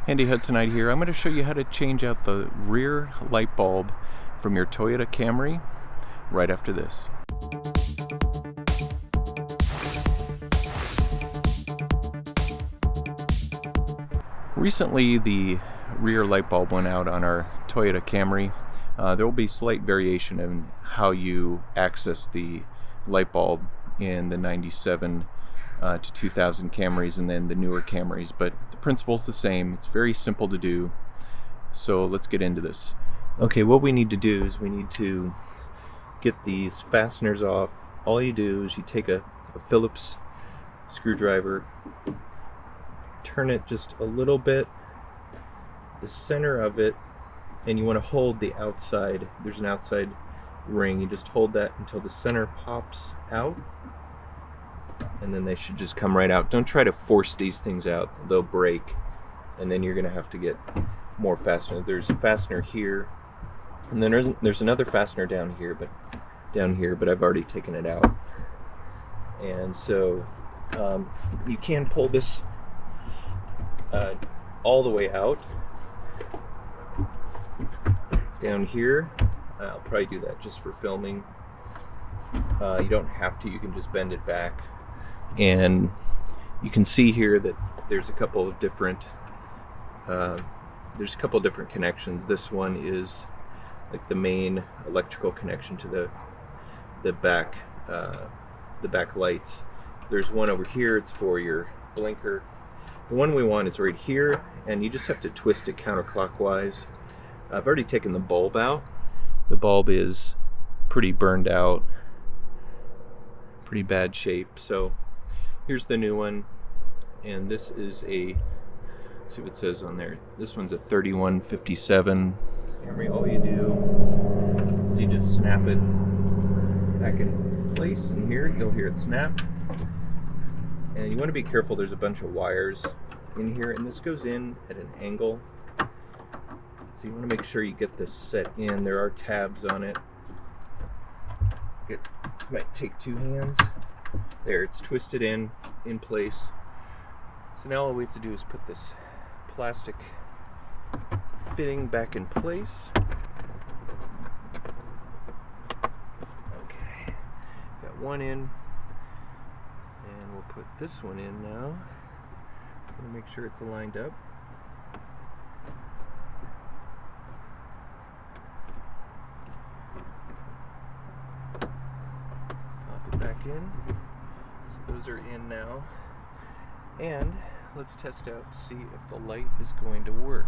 Handy Hudsonite here. I'm going to show you how to change out the rear light bulb from your Toyota Camry right after this. Recently the rear light bulb went out on our Toyota Camry. There will be slight variation in how you access the light bulb in the 97 to 2000 Camrys and then the newer Camrys, but the principle's the same. It's very simple to do, so let's get into this. Okay, what we need to do is we need to get these fasteners off. All you do is you take a Phillips screwdriver, turn it just a little bit, the center of it, and you want to hold the outside. There's an outside ring. You just hold that until the center pops out, and then they should just come right out. Don't try to force these things out. They'll break, and then you're going to have to get more fastener. There's a fastener here, and then there's another fastener down here, but I've already taken it out. And so you can pull this all the way out. Down here, I'll probably do that just for filming. You don't have to, you can just bend it back. And you can see here that there's a couple of different connections. This one is like the main electrical connection to the back lights. There's one over here, it's for your blinker. The one we want is right here, and you just have to twist it counterclockwise. I've already taken the bulb out. The bulb is pretty burned out, pretty bad shape. So here's the new one, and this is let's see what it says on there. This one's a 3157 Camry. All you do is you just snap it back in place, and here you'll hear it snap. And you want to be careful, there's a bunch of wires in here, and this goes in at an angle. So you want to make sure you get this set in. There are tabs on it. This might take two hands. There, it's twisted in place. So now all we have to do is put this plastic fitting back in place. Okay, got one in. And we'll put this one in now. I'm going to make sure it's lined up. Pop it back in. So those are in now. And let's test out to see if the light is going to work.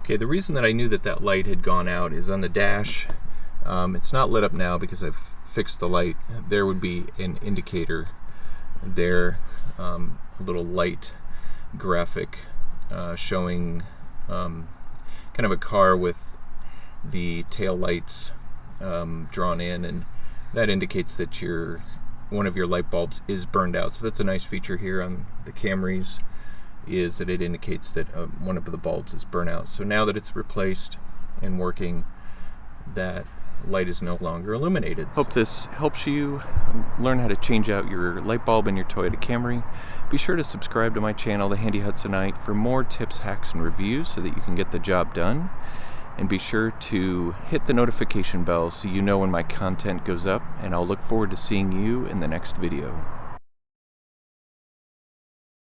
Okay, the reason that I knew that light had gone out is on the dash. It's not lit up now because I've fixed the light. There would be an indicator there, a little light graphic showing kind of a car with the tail lights drawn in, and that indicates that one of your light bulbs is burned out. So that's a nice feature here on the Camrys, is that it indicates that one of the bulbs is burnt out. So now that it's replaced and working, that light is no longer illuminated. Hope this helps you learn how to change out your light bulb in your Toyota Camry. Be sure to subscribe to my channel, The Handy Hudsonite, for more tips, hacks, and reviews so that you can get the job done. And be sure to hit the notification bell so you know when my content goes up, and I'll look forward to seeing you in the next video.